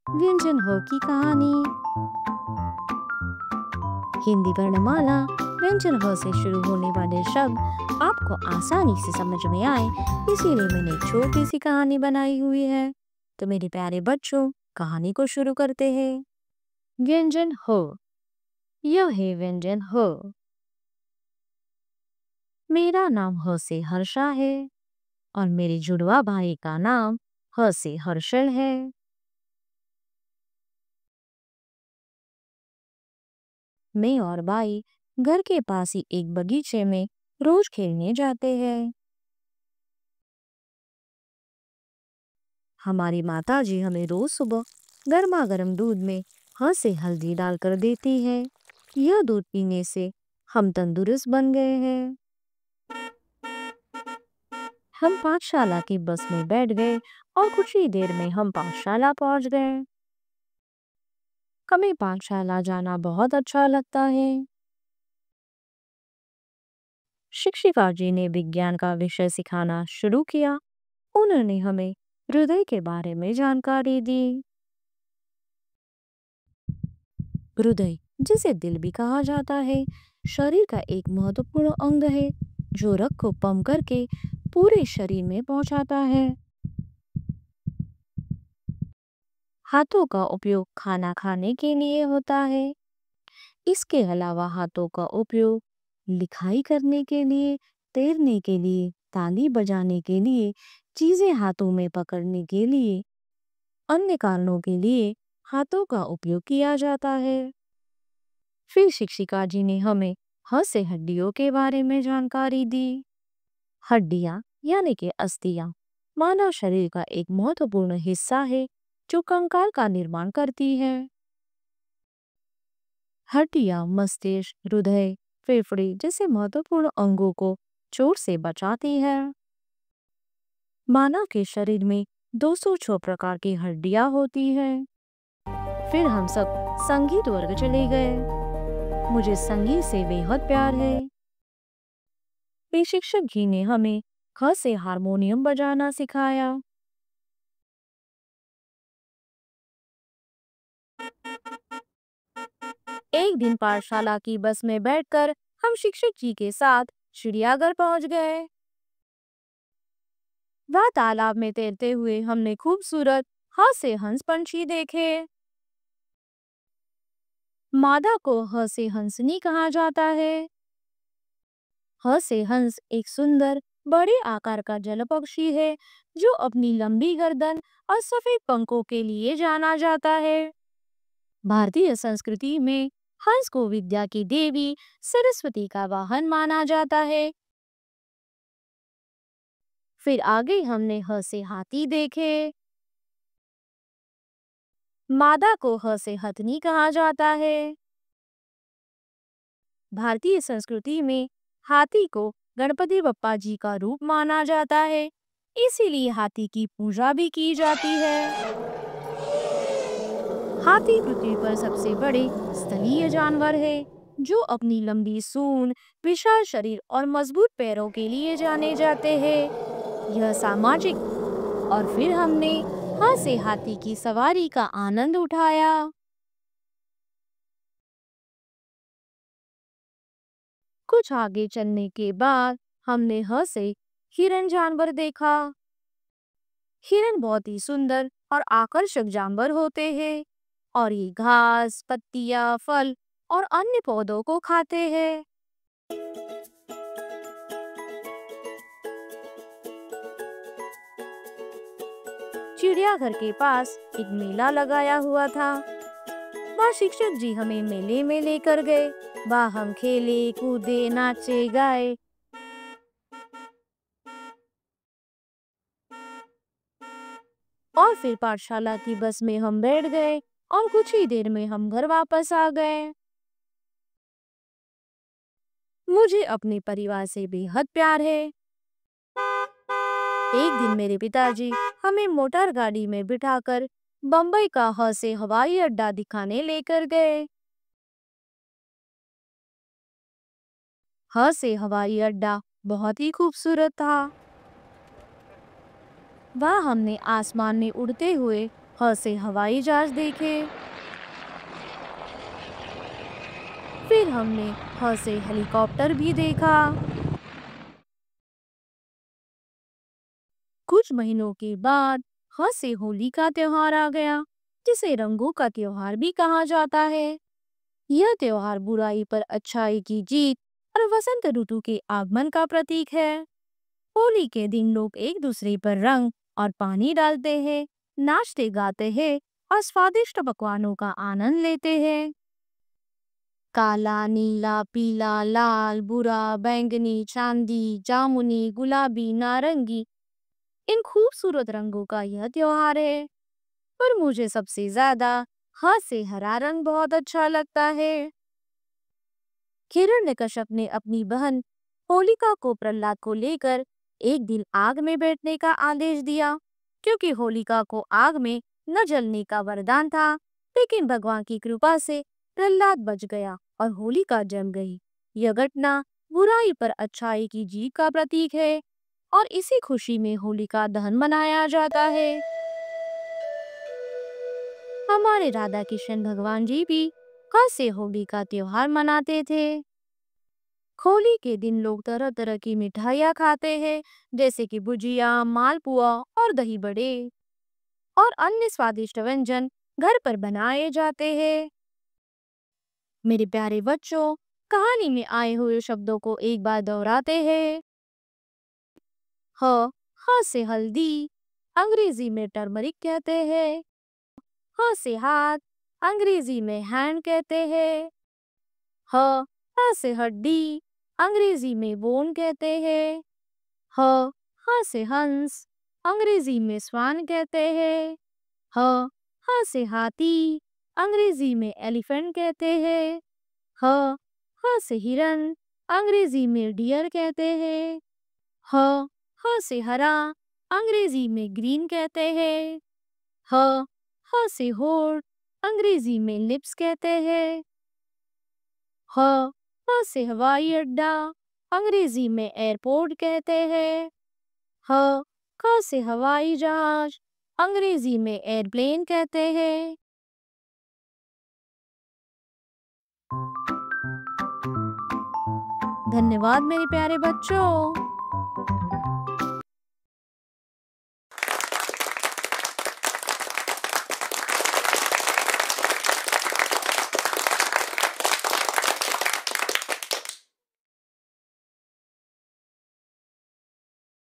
व्यंजन हो की कहानी। हिंदी वर्णमाला व्यंजन ह से शुरू होने वाले शब्द आपको आसानी से समझ में आए, इसीलिए मैंने एक छोटी सी कहानी बनाई हुई है। तो मेरे प्यारे बच्चों, कहानी को शुरू करते हैं। व्यंजन हो। यह है व्यंजन हो। मेरा नाम ह से हर्षा है और मेरे जुड़वा भाई का नाम ह से हर्षल है। मैं और भाई घर के पास ही एक बगीचे में रोज खेलने जाते हैं। हमारी माताजी हमें रोज सुबह गर्मा गर्म दूध में ह से हल्दी डालकर देती है। यह दूध पीने से हम तंदुरुस्त बन गए हैं। हम पाठशाला की बस में बैठ गए और कुछ ही देर में हम पाठशाला पहुंच गए। हमें पाठशाला जाना बहुत अच्छा लगता है। शिक्षिका जी ने विज्ञान का विषय सिखाना शुरू किया। उन्होंने हमें हृदय के बारे में जानकारी दी। हृदय, जिसे दिल भी कहा जाता है, शरीर का एक महत्वपूर्ण अंग है जो रक्त को पंप करके पूरे शरीर में पहुंचाता है। हाथों का उपयोग खाना खाने के लिए होता है। इसके अलावा हाथों का उपयोग लिखाई करने के लिए, तैरने के लिए, ताली बजाने के लिए, चीजें हाथों में पकड़ने के लिए, अन्य कारणों के लिए हाथों का उपयोग किया जाता है। फिर शिक्षिका जी ने हमें ह से हड्डियों के बारे में जानकारी दी। हड्डियां यानी कि अस्थियां मानव शरीर का एक महत्वपूर्ण हिस्सा है जो कंकाल का निर्माण करती है। हड्डियां मस्तिष्क, हृदय, फेफड़े जैसे महत्वपूर्ण अंगों को चोट से बचाती है। मानव के शरीर में 206 प्रकार की हड्डियां होती हैं। फिर हम सब संगीत वर्ग चले गए। मुझे संगीत से बेहद प्यार है। वे शिक्षक जी ने हमें ख से हारमोनियम बजाना सिखाया। एक दिन पाठशाला की बस में बैठकर हम शिक्षक जी के साथ चिड़ियाघर पहुंच गए। वह तालाब में तैरते हुए हमने खूबसूरत ह से हंस पंछी देखे। मादा को ह से हंसनी कहा जाता है। ह से हंस एक सुंदर बड़े आकार का जल पक्षी है जो अपनी लंबी गर्दन और सफेद पंखों के लिए जाना जाता है। भारतीय संस्कृति में हंस को विद्या की देवी सरस्वती का वाहन माना जाता है। फिर आगे हमने ह से हाथी देखे। मादा को ह से हथनी कहा जाता है। भारतीय संस्कृति में हाथी को गणपति बप्पा जी का रूप माना जाता है, इसीलिए हाथी की पूजा भी की जाती है। हाथी पृथ्वी पर सबसे बड़े स्थलीय जानवर है जो अपनी लंबी सूंड, विशाल शरीर और मजबूत पैरों के लिए जाने जाते हैं। यह सामाजिक। और फिर हमने हाथ से हाथी की सवारी का आनंद उठाया। कुछ आगे चलने के बाद हमने ह से हिरन जानवर देखा। हिरन बहुत ही सुंदर और आकर्षक जानवर होते हैं और ये घास, पत्तियां, फल और अन्य पौधों को खाते हैं। चिड़ियाघर के पास एक मेला लगाया हुआ था। वहाँ शिक्षक जी हमें मेले में लेकर गए। वहाँ हम खेले, कूदे, नाचे, गाए। और फिर पाठशाला की बस में हम बैठ गए और कुछ ही देर में हम घर वापस आ गए। मुझे अपने परिवार से बेहद प्यार है। एक दिन मेरे पिताजी हमें मोटर गाड़ी में बिठाकर बम्बई का ह से हवाई अड्डा दिखाने लेकर गए। ह से हवाई अड्डा बहुत ही खूबसूरत था। वहाँ हमने आसमान में उड़ते हुए ह से हवाई जहाज देखे। फिर हमने ह से हेलीकॉप्टर भी देखा। कुछ महीनों के बाद ह से होली का त्योहार आ गया, जिसे रंगों का त्योहार भी कहा जाता है। यह त्योहार बुराई पर अच्छाई की जीत और वसंत ऋतु के आगमन का प्रतीक है। होली के दिन लोग एक दूसरे पर रंग और पानी डालते हैं, नाचते गाते हैं और स्वादिष्ट पकवानों का आनंद लेते हैं। काला, नीला, पीला, लाल, भूरा, बैंगनी, चांदी, जामुनी, गुलाबी, नारंगी, इन खूबसूरत रंगों का यह त्योहार है। पर मुझे सबसे ज्यादा ह से हरा रंग बहुत अच्छा लगता है। हिरण्यकश्यप ने अपनी बहन होलिका को प्रहलाद को लेकर एक दिन आग में बैठने का आदेश दिया, क्योंकि होलिका को आग में न जलने का वरदान था। लेकिन भगवान की कृपा से प्रहलाद बच गया और होलिका जम गई। यह घटना बुराई पर अच्छाई की जीत का प्रतीक है और इसी खुशी में होलिका दहन मनाया जाता है। हमारे राधा कृष्ण भगवान जी भी हंस से होली का त्योहार मनाते थे। होली के दिन लोग तरह तरह की मिठाइयाँ खाते हैं, जैसे कि गुजिया, मालपुआ और दही बड़े और अन्य स्वादिष्ट व्यंजन घर पर बनाए जाते हैं। मेरे प्यारे बच्चों, कहानी में आए हुए शब्दों को एक बार दोहराते हैं। ह ह से हल्दी, अंग्रेजी में टर्मरिक कहते हैं। ह से हाथ, अंग्रेजी में हैंड कहते हैं। ह ह से हड्डी, अंग्रेजी में बोन कहते हैं। ह ह से हंस, अंग्रेजी में स्वान कहते हैं। ह ह से हाथी, अंग्रेजी में एलिफेंट कहते हैं। ह ह से हिरन, अंग्रेजी में डियर कहते हैं। ह ह से हरा, अंग्रेजी में ग्रीन कहते हैं। ह ह से होठ, अंग्रेजी में लिप्स कहते हैं। ह ह से हवाई अड्डा, अंग्रेजी में एयरपोर्ट कहते हैं। ह ख से हवाई जहाज, अंग्रेजी में एयरप्लेन कहते हैं। धन्यवाद मेरे प्यारे बच्चों।